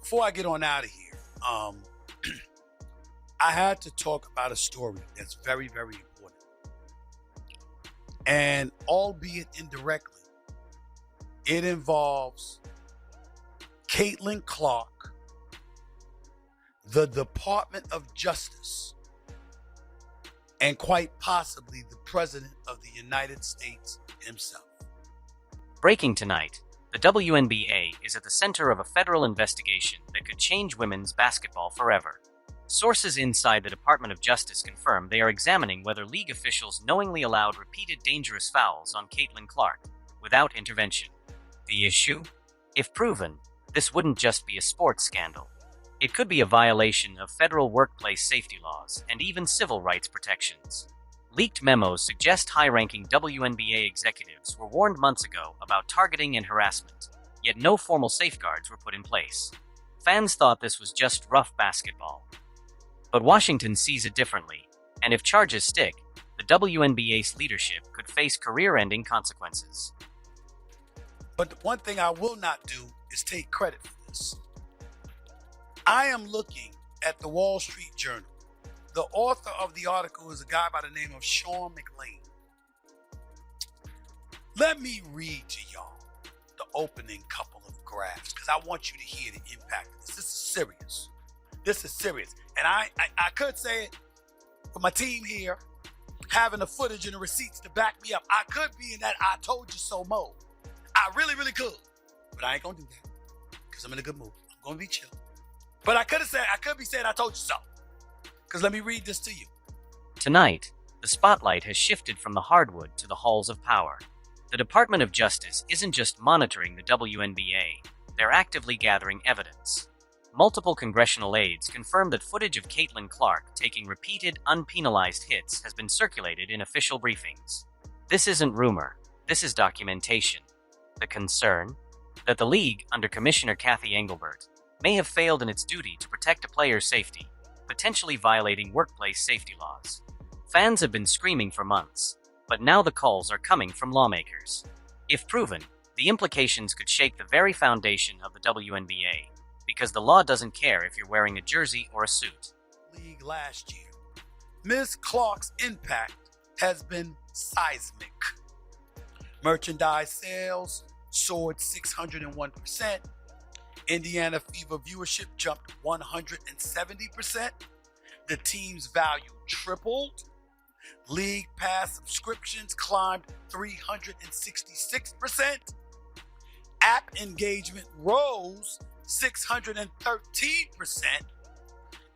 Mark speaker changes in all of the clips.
Speaker 1: before I get on out of here, I had to talk about a story that's very, very important. And albeit indirectly, it involves Caitlin Clark, the Department of Justice, and quite possibly the President of the United States himself.
Speaker 2: Breaking tonight, the WNBA is at the center of a federal investigation that could change women's basketball forever. Sources inside the Department of Justice confirm they are examining whether league officials knowingly allowed repeated dangerous fouls on Caitlin Clark without intervention. The issue? If proven, this wouldn't just be a sports scandal. It could be a violation of federal workplace safety laws and even civil rights protections. Leaked memos suggest high-ranking WNBA executives were warned months ago about targeting and harassment, yet no formal safeguards were put in place. Fans thought this was just rough basketball. But Washington sees it differently, and if charges stick, the WNBA's leadership could face career-ending consequences.
Speaker 1: But the one thing I will not do is take credit for this. I am looking at the Wall Street Journal. The author of the article is a guy by the name of Sean McLean. Let me read to y'all the opening couple of graphs because I want you to hear the impact of this. This is serious. This is serious. And I could say it for my team here, having the footage and the receipts to back me up. I could be in that I told you so mode. I really, really could. But I ain't going to do that because I'm in a good mood. I'm going to be chill. But I could be saying I told you so. Because let me read this to you.
Speaker 2: Tonight, the spotlight has shifted from the hardwood to the halls of power. The Department of Justice isn't just monitoring the WNBA, they're actively gathering evidence. Multiple congressional aides confirmed that footage of Caitlin Clark taking repeated, unpenalized hits has been circulated in official briefings. This isn't rumor, this is documentation. The concern? That the league, under Commissioner Kathy Engelbert, may have failed in its duty to protect a player's safety, potentially violating workplace safety laws. Fans have been screaming for months, but now the calls are coming from lawmakers. If proven, the implications could shake the very foundation of the WNBA, because the law doesn't care if you're wearing a jersey or a suit.
Speaker 1: League last year. Ms. Clark's impact has been seismic. Merchandise sales soared 601%. Indiana Fever viewership jumped 170%. The team's value tripled. League Pass subscriptions climbed 366%. App engagement rose 613%.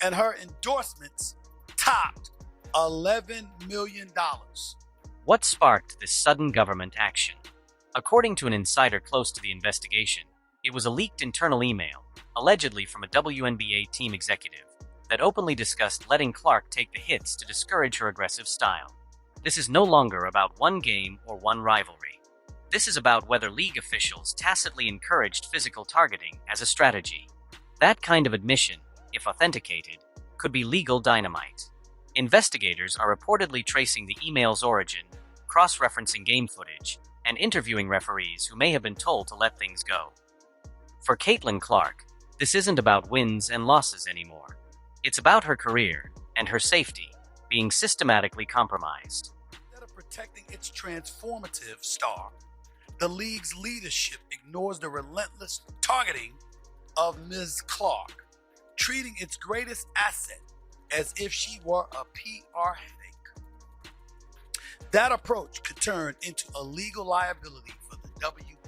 Speaker 1: And her endorsements topped $11 million.
Speaker 2: What sparked this sudden government action? According to an insider close to the investigation, it was a leaked internal email, allegedly from a WNBA team executive, that openly discussed letting Clark take the hits to discourage her aggressive style. This is no longer about one game or one rivalry. This is about whether league officials tacitly encouraged physical targeting as a strategy. That kind of admission, if authenticated, could be legal dynamite. Investigators are reportedly tracing the email's origin, cross-referencing game footage, and interviewing referees who may have been told to let things go. For Caitlin Clark, this isn't about wins and losses anymore. It's about her career and her safety being systematically compromised.
Speaker 1: Instead of protecting its transformative star, the league's leadership ignores the relentless targeting of Ms. Clark, treating its greatest asset as if she were a PR headache. That approach could turn into a legal liability for the WNBA.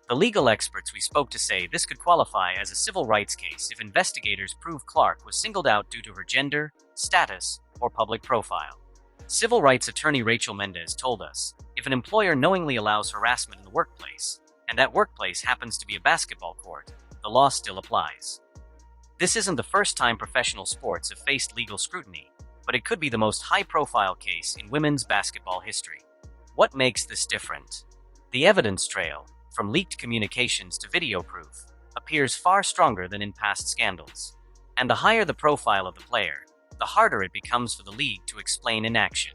Speaker 2: The legal experts we spoke to say this could qualify as a civil rights case if investigators prove Clark was singled out due to her gender, status, or public profile. Civil rights attorney Rachel Mendez told us, if an employer knowingly allows harassment in the workplace, and that workplace happens to be a basketball court, the law still applies. This isn't the first time professional sports have faced legal scrutiny, but it could be the most high-profile case in women's basketball history. What makes this different? The evidence trail, from leaked communications to video proof, appears far stronger than in past scandals. And the higher the profile of the player, the harder it becomes for the league to explain inaction.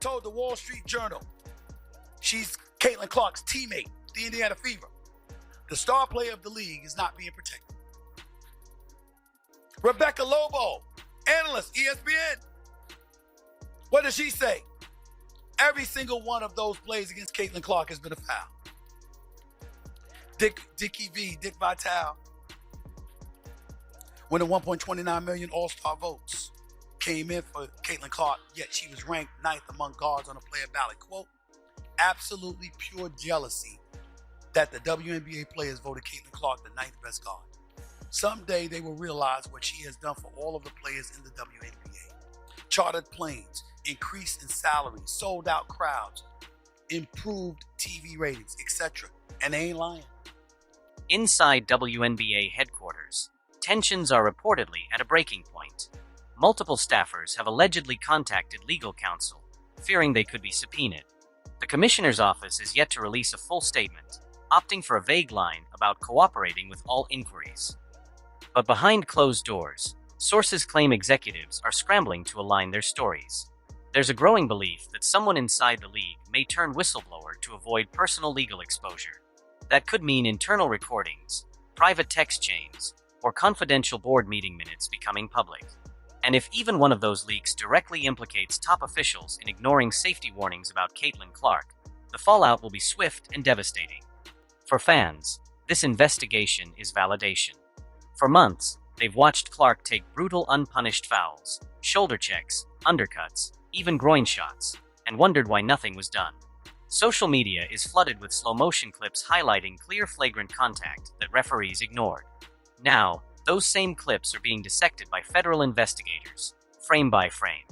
Speaker 1: Told the Wall Street Journal she's Caitlin Clark's teammate, the Indiana Fever. The star player of the league is not being protected. Rebecca Lobo, analyst, ESPN. What does she say? Every single one of those plays against Caitlin Clark has been a foul. Dick Vitale, winning 1.29 million All-Star votes, came in for Caitlin Clark, yet she was ranked 9th among guards on a player ballot. Quote, absolutely pure jealousy that the WNBA players voted Caitlin Clark the 9th best guard. Someday they will realize what she has done for all of the players in the WNBA. Chartered planes, increase in salaries, sold out crowds, improved TV ratings, etc. And they ain't lying.
Speaker 2: Inside WNBA headquarters, tensions are reportedly at a breaking point. Multiple staffers have allegedly contacted legal counsel, fearing they could be subpoenaed. The commissioner's office is yet to release a full statement, opting for a vague line about cooperating with all inquiries. But behind closed doors, sources claim executives are scrambling to align their stories. There's a growing belief that someone inside the league may turn whistleblower to avoid personal legal exposure. That could mean internal recordings, private text chains, or confidential board meeting minutes becoming public. And if even one of those leaks directly implicates top officials in ignoring safety warnings about Caitlin Clark, the fallout will be swift and devastating. For fans, this investigation is validation. For months, they've watched Clark take brutal unpunished fouls, shoulder checks, undercuts, even groin shots, and wondered why nothing was done. Social media is flooded with slow-motion clips highlighting clear flagrant contact that referees ignored. Now, those same clips are being dissected by federal investigators, frame by frame.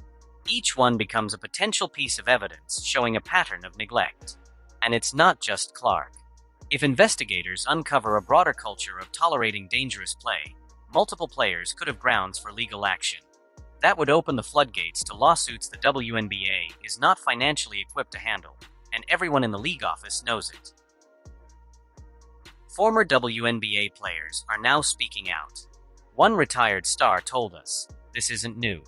Speaker 2: Each one becomes a potential piece of evidence showing a pattern of neglect. And it's not just Clark. If investigators uncover a broader culture of tolerating dangerous play, multiple players could have grounds for legal action. That would open the floodgates to lawsuits the WNBA is not financially equipped to handle, and everyone in the league office knows it. Former WNBA players are now speaking out. One retired star told us, this isn't new.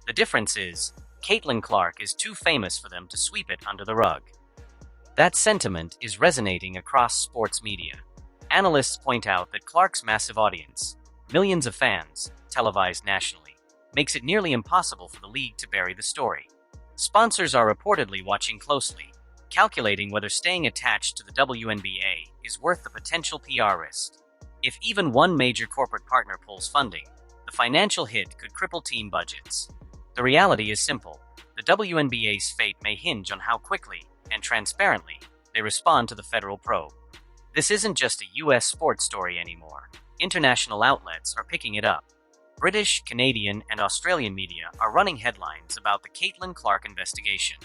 Speaker 2: The difference is, Caitlin Clark is too famous for them to sweep it under the rug. That sentiment is resonating across sports media. Analysts point out that Clark's massive audience, millions of fans, televised nationally, makes it nearly impossible for the league to bury the story. Sponsors are reportedly watching closely, calculating whether staying attached to the WNBA is worth the potential PR risk. If even one major corporate partner pulls funding, the financial hit could cripple team budgets. The reality is simple. The WNBA's fate may hinge on how quickly and transparently they respond to the federal probe. This isn't just a US sports story anymore. International outlets are picking it up. British, Canadian, and Australian media are running headlines about the Caitlin Clark investigation.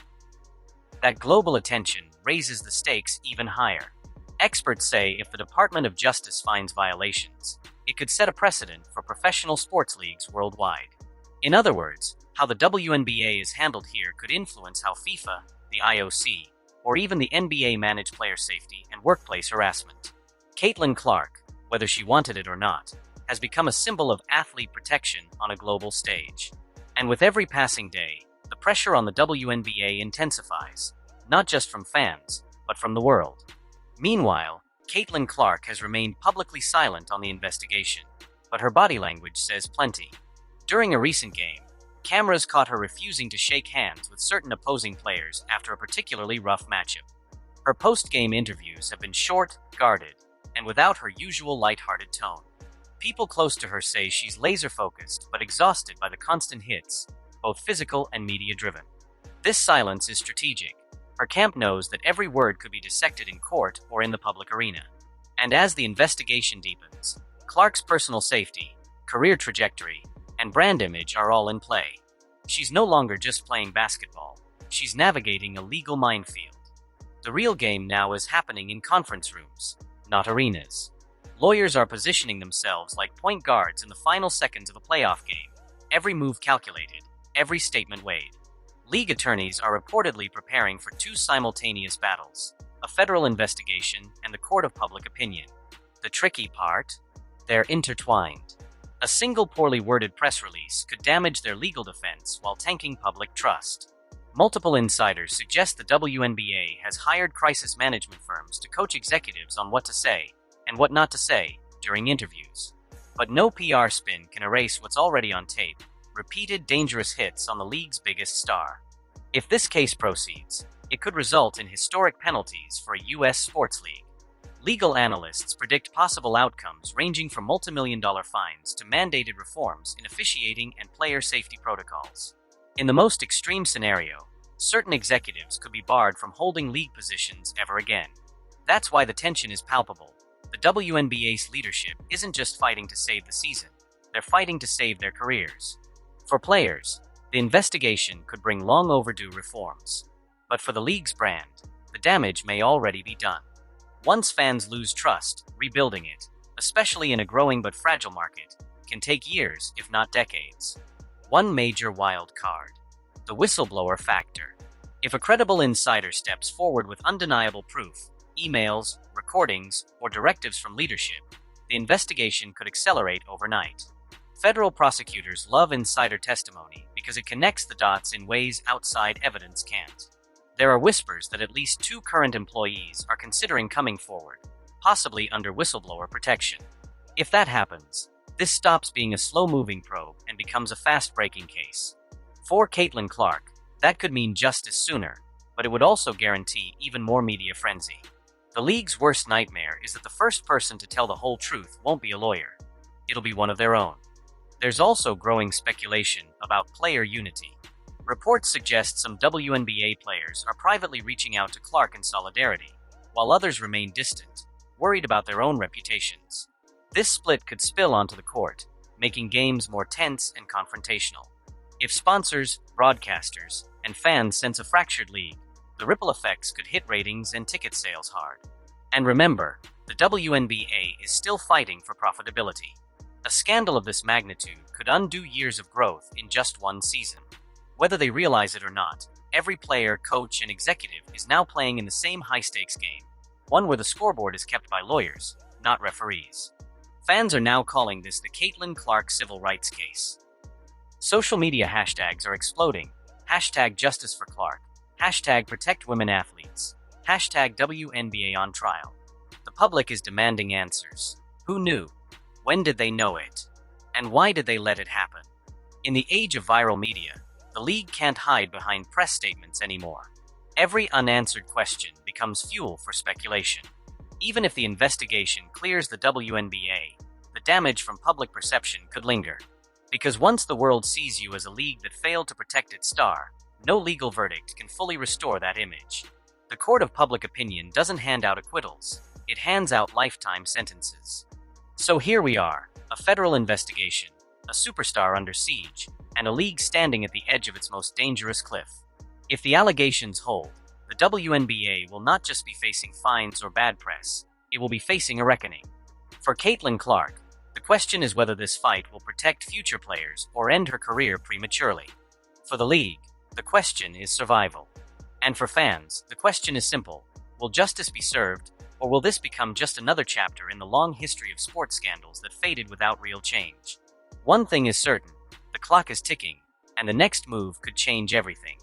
Speaker 2: That global attention raises the stakes even higher. Experts say if the Department of Justice finds violations, it could set a precedent for professional sports leagues worldwide. In other words, how the WNBA is handled here could influence how FIFA, the IOC, or even the NBA manage player safety and workplace harassment. Caitlin Clark, whether she wanted it or not, has become a symbol of athlete protection on a global stage. And with every passing day, the pressure on the WNBA intensifies, not just from fans, but from the world. Meanwhile, Caitlin Clark has remained publicly silent on the investigation, but her body language says plenty. During a recent game, cameras caught her refusing to shake hands with certain opposing players after a particularly rough matchup. Her post-game interviews have been short, guarded, and without her usual lighthearted tone. People close to her say she's laser-focused but exhausted by the constant hits, both physical and media-driven. This silence is strategic. Her camp knows that every word could be dissected in court or in the public arena. And as the investigation deepens, Clark's personal safety, career trajectory, and brand image are all in play. She's no longer just playing basketball. She's navigating a legal minefield. The real game now is happening in conference rooms, not arenas. Lawyers are positioning themselves like point guards in the final seconds of a playoff game, every move calculated, every statement weighed. League attorneys are reportedly preparing for two simultaneous battles, a federal investigation and the court of public opinion. The tricky part? They're intertwined. A single poorly worded press release could damage their legal defense while tanking public trust. Multiple insiders suggest the WNBA has hired crisis management firms to coach executives on what to say, and what not to say during interviews. But no PR spin can erase what's already on tape: repeated dangerous hits on the league's biggest star. If this case proceeds, it could result in historic penalties for a U.S. sports league. Legal analysts predict possible outcomes ranging from multimillion-dollar fines to mandated reforms in officiating and player safety protocols. In the most extreme scenario, certain executives could be barred from holding league positions ever again. That's why the tension is palpable. The WNBA's leadership isn't just fighting to save the season, they're fighting to save their careers. For players, the investigation could bring long overdue reforms. But for the league's brand, the damage may already be done. Once fans lose trust, rebuilding it, especially in a growing but fragile market, can take years, if not decades. One major wild card: the whistleblower factor. If a credible insider steps forward with undeniable proof, emails, recordings, or directives from leadership, the investigation could accelerate overnight. Federal prosecutors love insider testimony because it connects the dots in ways outside evidence can't. There are whispers that at least 2 current employees are considering coming forward, possibly under whistleblower protection. If that happens, this stops being a slow-moving probe and becomes a fast-breaking case. For Caitlin Clark, that could mean justice sooner, but it would also guarantee even more media frenzy. The league's worst nightmare is that the first person to tell the whole truth won't be a lawyer. It'll be one of their own. There's also growing speculation about player unity. Reports suggest some WNBA players are privately reaching out to Clark in solidarity, while others remain distant, worried about their own reputations. This split could spill onto the court, making games more tense and confrontational. If sponsors, broadcasters, and fans sense a fractured league, the ripple effects could hit ratings and ticket sales hard. And remember, the WNBA is still fighting for profitability. A scandal of this magnitude could undo years of growth in just one season. Whether they realize it or not, every player, coach, and executive is now playing in the same high-stakes game, one where the scoreboard is kept by lawyers, not referees. Fans are now calling this the Caitlin Clark civil rights case. Social media hashtags are exploding. Hashtag Justice for Clark. Hashtag Protect Women Athletes. Hashtag WNBA on trial. The public is demanding answers. Who knew? When did they know it? And why did they let it happen? In the age of viral media, the league can't hide behind press statements anymore. Every unanswered question becomes fuel for speculation. Even if the investigation clears the WNBA, the damage from public perception could linger. Because once the world sees you as a league that failed to protect its star, no legal verdict can fully restore that image. The court of public opinion doesn't hand out acquittals, it hands out lifetime sentences. So here we are, a federal investigation, a superstar under siege, and a league standing at the edge of its most dangerous cliff. If the allegations hold, the WNBA will not just be facing fines or bad press, it will be facing a reckoning. For Caitlin Clark, the question is whether this fight will protect future players or end her career prematurely. For the league, the question is survival. And for fans, the question is simple: will justice be served, or will this become just another chapter in the long history of sports scandals that faded without real change? One thing is certain: the clock is ticking, and the next move could change everything.